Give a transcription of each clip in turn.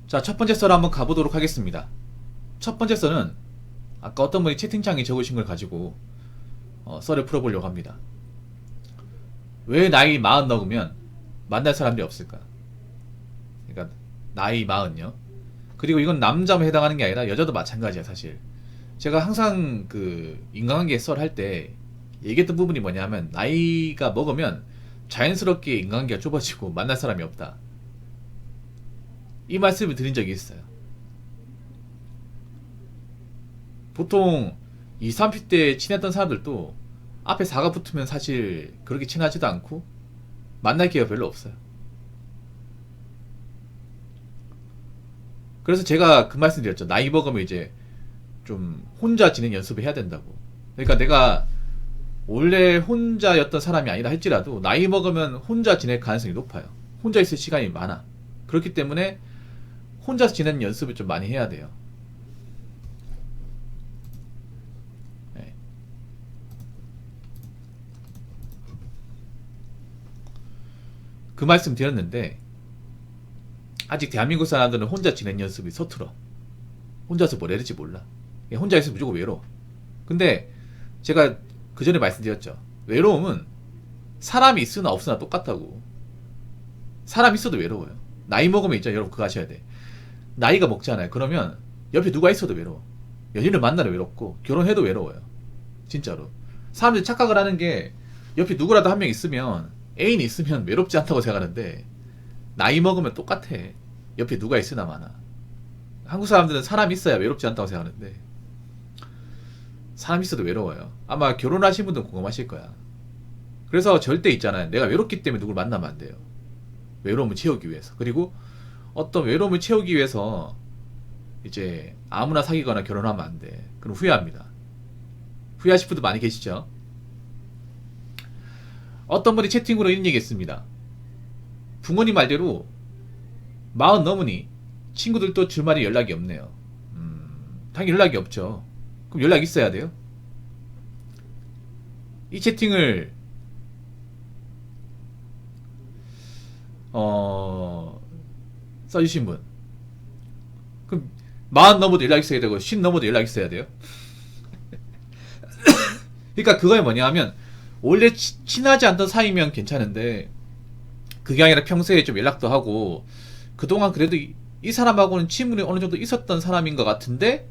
자, 첫 번째 썰 한번 가보도록 하겠습니다. 첫 번째 썰은 아까 어떤 분이 채팅창에 적으신 걸 가지고 썰을 풀어보려고 합니다. 왜 나이 40 넘으면 만날 사람들이 없을까? 그러니까 나이 40요. 그리고 이건 남자만 해당하는 게 아니라 여자도 마찬가지야 사실. 제가 항상 그 인간관계 썰 할 때 얘기했던 부분이 뭐냐면 나이가 먹으면 자연스럽게 인간관계가 좁아지고 만날 사람이 없다. 이 말씀을 드린 적이 있어요. 보통 20, 30대 친했던 사람들도 앞에 4가 붙으면 사실 그렇게 친하지도 않고 만날 기회가 별로 없어요. 그래서 제가 그 말씀 드렸죠. 나이 먹으면 이제 좀 혼자 지내는 연습을 해야 된다고. 그러니까 내가 원래 혼자였던 사람이 아니라 할지라도 나이 먹으면 혼자 지낼 가능성이 높아요. 혼자 있을 시간이 많아. 그렇기 때문에 혼자서 지내는 연습을 좀 많이 해야 돼요. 네. 그 말씀 드렸는데 아직 대한민국 사람들은 혼자 지내는 연습이 서툴어. 혼자서 뭘 해야 될지 몰라. 혼자 있으면 무조건 외로워. 근데 제가 그 전에 말씀드렸죠. 외로움은 사람이 있으나 없으나 똑같다고. 사람 있어도 외로워요. 나이 먹으면 있잖아요. 여러분 그거 아셔야 돼. 나이가 먹잖아요. 그러면 옆에 누가 있어도 외로워. 연인을 만나도 외롭고 결혼해도 외로워요. 진짜로. 사람들이 착각을 하는 게 옆에 누구라도 한 명 있으면 애인이 있으면 외롭지 않다고 생각하는데 나이 먹으면 똑같아. 옆에 누가 있으나 마나. 한국 사람들은 사람 있어야 외롭지 않다고 생각하는데 사람 있어도 외로워요. 아마 결혼하신 분들은 공감하실 거야. 그래서 절대 있잖아요. 내가 외롭기 때문에 누굴 만나면 안 돼요. 외로움을 채우기 위해서. 그리고 어떤 외로움을 채우기 위해서 이제 아무나 사귀거나 결혼하면 안 돼. 그럼 후회합니다. 후회하실 분도 많이 계시죠? 어떤 분이 채팅으로 이런 얘기 했습니다. 부모님 말대로 40 넘으니 친구들도 주말에 연락이 없네요. 당연히 연락이 없죠. 그럼 연락 있어야 돼요? 이 채팅을 써주신 분, 그럼 40 넘어도 연락 있어야 되고 50 넘어도 연락 있어야 돼요? 그러니까 그거에 뭐냐 하면 원래 친하지 않던 사이면 괜찮은데 그게 아니라 평소에 좀 연락도 하고 그동안 그래도 이 사람하고는 친분이 어느 정도 있었던 사람인 것 같은데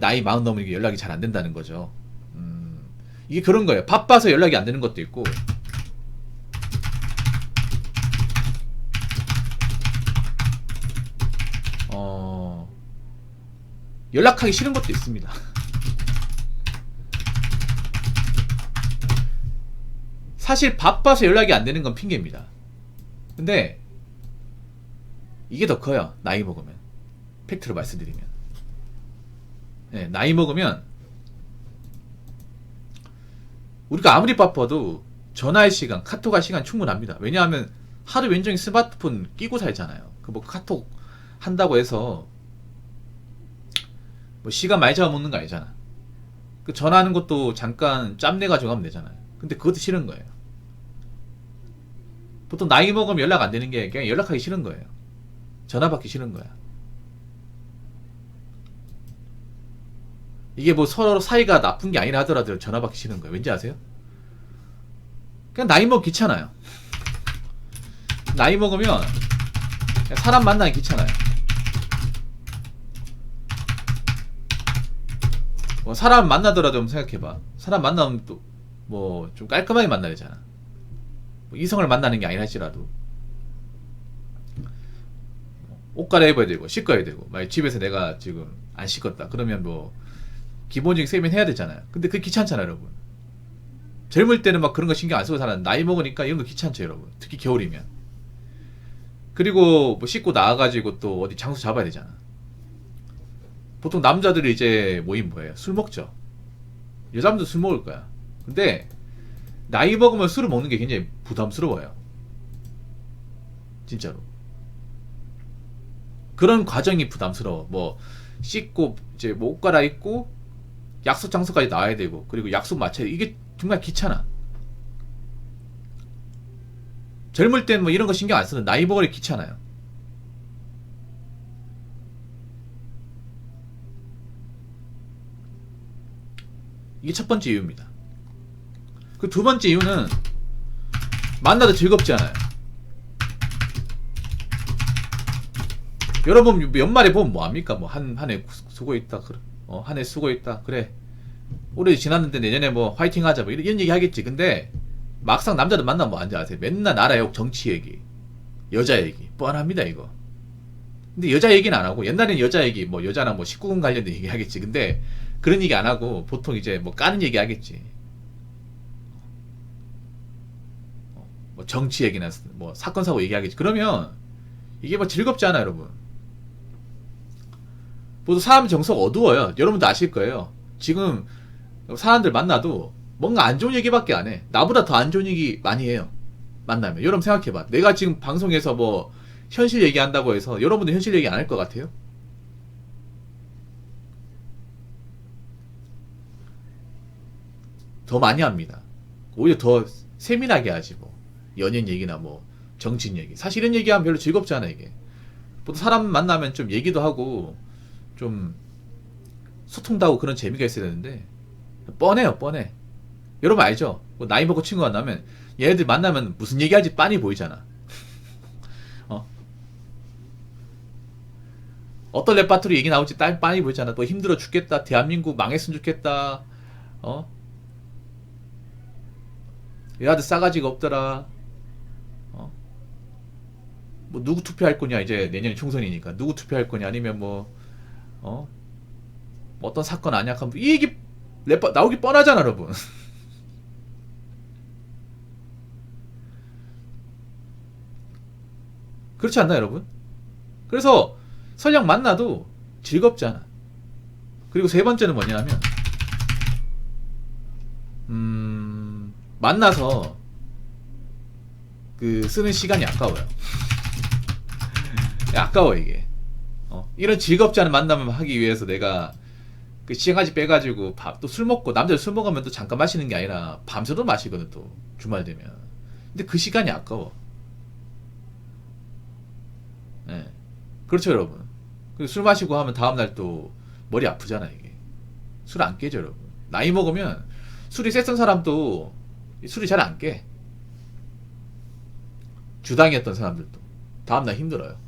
나이 40 넘으니까 연락이 잘 안 된다는 거죠. 이게 그런 거예요. 바빠서 연락이 안 되는 것도 있고 연락하기 싫은 것도 있습니다. 사실 바빠서 연락이 안 되는 건 핑계입니다. 근데 이게 더 커요. 나이 먹으면. 팩트로 말씀드리면. 네, 나이 먹으면 우리가 아무리 바빠도 전화할 시간, 카톡할 시간 충분합니다. 왜냐하면 하루 왼종일 스마트폰 끼고 살잖아요. 그 뭐 카톡 한다고 해서 뭐 시간 많이 잡아먹는 거 아니잖아. 그 전화하는 것도 잠깐 짬내가지고 하면 되잖아요. 근데 그것도 싫은 거예요. 보통 나이 먹으면 연락 안 되는 게 그냥 연락하기 싫은 거예요. 전화 받기 싫은 거야. 이게 뭐 서로 사이가 나쁜 게 아니라 하더라도 전화 받기 싫은 거예요. 왠지 아세요? 그냥 나이 먹으면 귀찮아요. 나이 먹으면 사람 만나기 귀찮아요. 뭐 사람 만나더라도 한번 생각해봐. 사람 만나면 또 뭐 좀 깔끔하게 만나야 되잖아. 뭐 이성을 만나는 게 아니라 할지라도 옷 갈아입어야 되고 씻어야 되고 만약 집에서 내가 지금 안 씻었다 그러면 뭐 기본적인 세면 해야 되잖아요. 근데 그게 귀찮잖아요 여러분. 젊을 때는 막 그런 거 신경 안 쓰고 살았는데 나이 먹으니까 이런 거 귀찮죠 여러분. 특히 겨울이면. 그리고 뭐 씻고 나와가지고 또 어디 장소 잡아야 되잖아. 보통 남자들이 이제 모임 뭐예요? 술 먹죠. 여자분도 술 먹을 거야. 근데 나이 먹으면 술을 먹는 게 굉장히 부담스러워요. 진짜로. 그런 과정이 부담스러워. 뭐 씻고 이제 뭐 옷 갈아입고 약속 장소까지 나와야 되고 그리고 약속 맞춰야 돼. 이게 정말 귀찮아. 젊을 때는 뭐 이런 거 신경 안 쓰는 나이 먹으니 귀찮아요. 이게 첫 번째 이유입니다. 그 두 번째 이유는 만나도 즐겁지 않아요. 여러분 연말에 보면 뭐합니까? 뭐 한 해 수고했다. 그래. 한 해 수고했다. 그래. 올해 지났는데 내년에 뭐 화이팅 하자. 뭐 이런 얘기 하겠지. 근데 막상 남자들 만나면 뭐 앉아 아세요? 맨날 나라 욕, 정치 얘기, 여자 얘기. 뻔합니다 이거. 근데 여자 얘기는 안 하고, 옛날에는 여자 얘기, 뭐 여자랑 뭐 19금 관련된 얘기 하겠지. 근데 그런 얘기 안 하고 보통 이제 뭐 까는 얘기 하겠지. 뭐 정치 얘기나 뭐 사건 사고 얘기하겠지. 그러면 이게 뭐 즐겁지 않아 여러분. 모두 사람 정서가 어두워요. 여러분도 아실 거예요. 지금 사람들 만나도 뭔가 안 좋은 얘기밖에 안 해. 나보다 더 안 좋은 얘기 많이 해요. 만나면. 여러분 생각해봐. 내가 지금 방송에서 뭐 현실 얘기한다고 해서 여러분도 현실 얘기 안 할 것 같아요? 더 많이 합니다. 오히려 더 세밀하게 하지 뭐. 연예인 얘기나 뭐 정치인 얘기. 사실 이런 얘기하면 별로 즐겁지 않아 이게. 보통 사람 만나면 좀 얘기도 하고 좀 소통도 하고 그런 재미가 있어야 되는데 뻔해요 뻔해. 여러분 알죠? 뭐 나이 먹고 친구 만나면 얘네들 만나면 무슨 얘기할지 빤히 보이잖아. 어떤 레파토리 얘기 나올지 빤히 보이잖아. 뭐 힘들어 죽겠다, 대한민국 망했으면 좋겠다, 얘들 싸가지가 없더라, 뭐 누구 투표할 거냐, 이제 내년에 총선이니까 누구 투표할 거냐, 아니면 뭐 어떤 사건 아냐 하면 이 얘기 나오기 뻔하잖아 여러분. 그렇지 않나 여러분? 그래서 설령 만나도 즐겁지 않아. 그리고 세 번째는 뭐냐면 만나서 그 쓰는 시간이 아까워요. 아까워 이게. 이런 즐겁지 않은 만남을 하기 위해서 내가 그 시간까지 빼가지고 밥 또 술 먹고, 남자들 술 먹으면 또 잠깐 마시는 게 아니라 밤새도 마시거든 또 주말 되면. 근데 그 시간이 아까워. 네. 그렇죠 여러분. 그리고 술 마시고 하면 다음날 또 머리 아프잖아 이게. 술 안 깨죠 여러분. 나이 먹으면 술이 셌던 사람도 술이 잘 안 깨. 주당이었던 사람들도 다음날 힘들어요.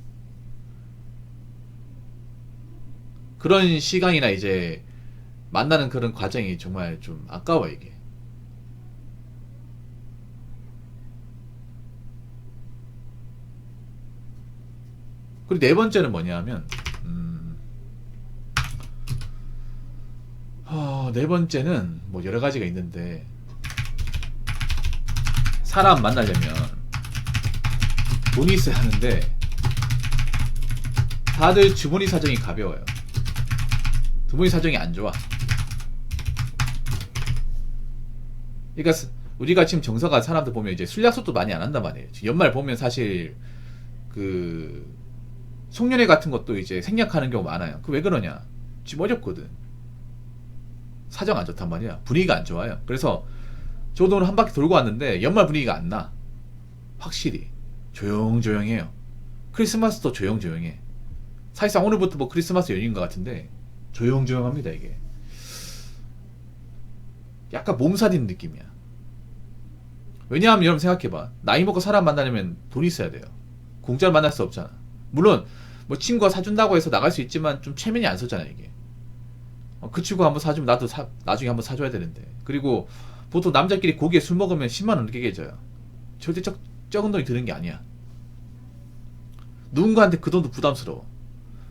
그런 시간이나 이제 만나는 그런 과정이 정말 좀 아까워 이게. 그리고 네 번째는 뭐냐면 네 번째는 뭐 여러 가지가 있는데, 사람 만나려면 돈이 있어야 하는데 다들 주머니 사정이 가벼워요. 주머니 사정이 안 좋아. 그러니까 우리가 지금 정서가, 사람들 보면 이제 술 약속도 많이 안 한단 말이에요. 연말 보면 사실 그 송년회 같은 것도 이제 생략하는 경우 많아요. 그 왜 그러냐? 지금 어렵거든. 사정 안 좋단 말이야. 분위기가 안 좋아요. 그래서 저도 오늘 한 바퀴 돌고 왔는데 연말 분위기가 안 나. 확실히 조용조용해요. 크리스마스도 조용조용해. 사실상 오늘부터 뭐 크리스마스 연휴인 것 같은데 조용조용합니다 이게. 약간 몸살인 느낌이야. 왜냐하면 여러분 생각해봐. 나이 먹고 사람 만나려면 돈이 있어야 돼요. 공짜로 만날 수 없잖아. 물론 뭐 친구가 사준다고 해서 나갈 수 있지만 좀 체면이 안 서잖아 이게. 그 친구 한번 사주면 나도 나중에 한번 사줘야 되는데. 그리고 보통 남자끼리 고기에 술 먹으면 10만원 넘게 깨져요. 절대 적은 돈이 드는 게 아니야. 누군가한테 그 돈도 부담스러워.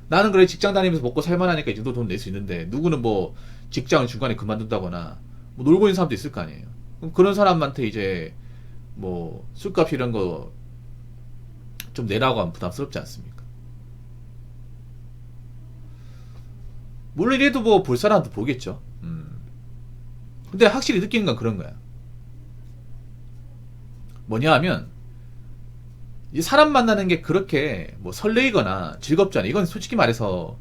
나는 그래 직장 다니면서 먹고 살만하니까 이 정도 돈 낼 수 있는데, 누구는 뭐 직장을 중간에 그만둔다거나 뭐 놀고 있는 사람도 있을 거 아니에요. 그럼 그런 사람한테 이제 뭐 술값 이런 거 좀 내라고 하면 부담스럽지 않습니까? 물론 이래도 뭐 볼 사람도 보겠죠. 근데 확실히 느끼는 건 그런 거야. 뭐냐 하면 이 사람 만나는 게 그렇게 뭐 설레이거나 즐겁지 않아. 이건 솔직히 말해서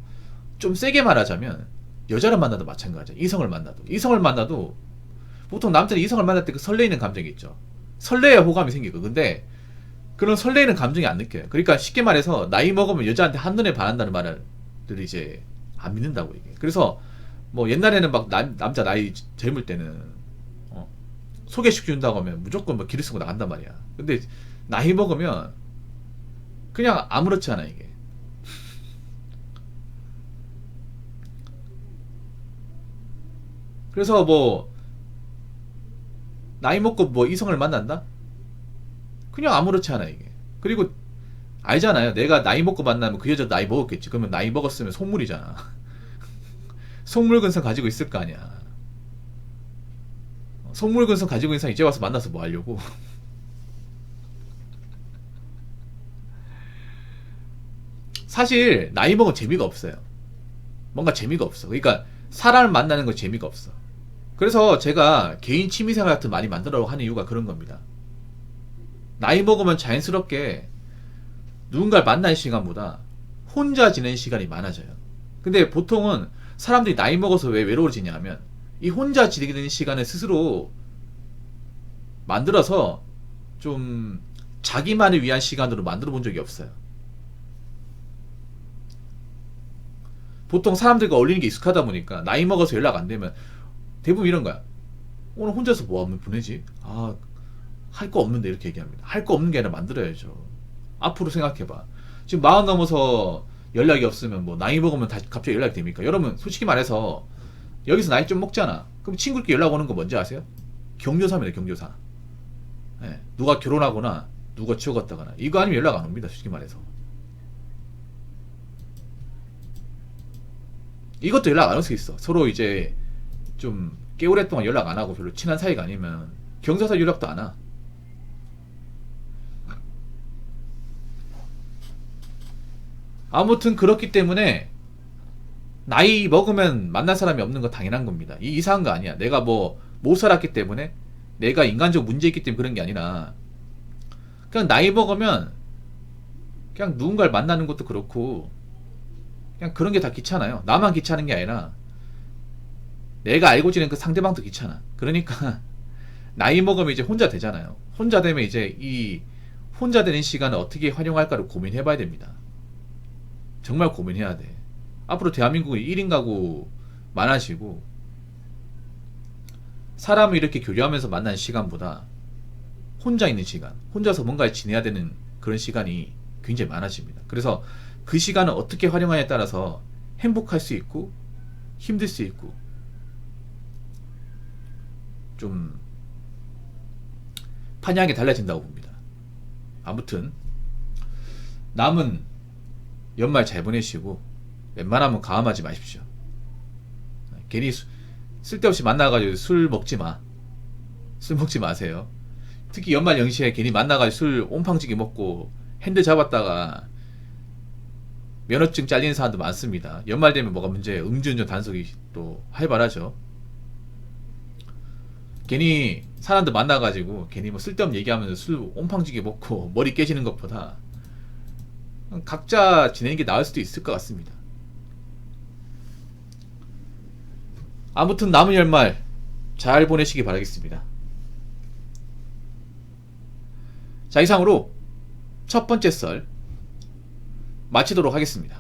좀 세게 말하자면 여자를 만나도 마찬가지야. 이성을 만나도 보통 남자는 이성을 만날 때 그 설레이는 감정이 있죠. 설레야 호감이 생기고. 근데 그런 설레이는 감정이 안 느껴요. 그러니까 쉽게 말해서 나이 먹으면 여자한테 한눈에 반한다는 말을 이제 안 믿는다고 이게. 그래서 뭐 옛날에는 막 남자 나이 젊을 때는 어, 소개시켜 준다고 하면 무조건 뭐 기를 쓰고 나간단 말이야. 근데 나이 먹으면 그냥 아무렇지 않아 이게. 그래서 뭐 나이 먹고 뭐 이성을 만난다? 그냥 아무렇지 않아 이게. 그리고 알잖아요. 내가 나이 먹고 만나면 그 여자 나이 먹었겠지. 그러면 나이 먹었으면 속물이잖아. 속물근성 가지고 있을 거 아니야. 속물근성 가지고 있는 사람 이제 와서 만나서 뭐 하려고. 사실 나이 먹으면 재미가 없어요. 뭔가 재미가 없어. 그러니까 사람을 만나는 거 재미가 없어. 그래서 제가 개인 취미생활 같은 거 많이 만들어 하는 이유가 그런 겁니다. 나이 먹으면 자연스럽게 누군가를 만나는 시간보다 혼자 지내는 시간이 많아져요. 근데 보통은 사람들이 나이 먹어서 왜 외로워지냐 하면 이 혼자 지내는 시간을 스스로 만들어서 좀 자기만을 위한 시간으로 만들어 본 적이 없어요. 보통 사람들과 어울리는 게 익숙하다 보니까 나이 먹어서 연락 안 되면 대부분 이런 거야. 오늘 혼자서 뭐 하면 보내지? 아, 할 거 없는데 이렇게 얘기합니다. 할 거 없는 게 아니라 만들어야죠. 앞으로 생각해봐. 지금 40 넘어서 연락이 없으면 뭐 나이 먹으면 다시 갑자기 연락이 됩니까? 여러분 솔직히 말해서 여기서 나이 좀 먹잖아. 그럼 친구끼리 연락 오는 거 뭔지 아세요? 경조사입니다. 경조사. 예, 누가 결혼하거나 누가 치워갔다거나 이거 아니면 연락 안 옵니다. 솔직히 말해서. 이것도 연락 안 올 수 있어. 서로 이제 좀 꽤 오랫동안 연락 안 하고 별로 친한 사이가 아니면 경조사 연락도 안 와. 아무튼 그렇기 때문에 나이 먹으면 만날 사람이 없는 거 당연한 겁니다. 이상한 거 아니야. 내가 뭐 못 살았기 때문에 내가 인간적 문제 있기 때문에 그런 게 아니라 그냥 나이 먹으면 그냥 누군가를 만나는 것도 그렇고 그냥 그런 게 다 귀찮아요. 나만 귀찮은 게 아니라 내가 알고 지낸 그 상대방도 귀찮아. 그러니까 나이 먹으면 이제 혼자 되잖아요. 혼자 되면 이제 이 혼자 되는 시간을 어떻게 활용할까를 고민해 봐야 됩니다. 정말 고민해야 돼. 앞으로 대한민국이 1인 가구 많아지고 사람을 이렇게 교류하면서 만나는 시간보다 혼자 있는 시간, 혼자서 뭔가를 지내야 되는 그런 시간이 굉장히 많아집니다. 그래서 그 시간을 어떻게 활용하냐에 따라서 행복할 수 있고 힘들 수 있고 좀 판이하게 달라진다고 봅니다. 아무튼 남은 연말 잘 보내시고 웬만하면 가음하지 마십시오. 괜히 쓸데없이 만나가지고 술 먹지 마. 술 먹지 마세요. 특히 연말 연시에 괜히 만나가지고 술 옴팡지게 먹고 핸들 잡았다가 면허증 잘리는 사람도 많습니다. 연말 되면 뭐가 문제예요? 음주운전 단속이 또 활발하죠. 괜히 사람들 만나가지고 괜히 뭐 쓸데없는 얘기하면서 술 옴팡지게 먹고 머리 깨지는 것보다 각자 지내는 게 나을 수도 있을 것 같습니다. 아무튼 남은 연말 잘 보내시기 바라겠습니다. 자, 이상으로 첫 번째 썰 마치도록 하겠습니다.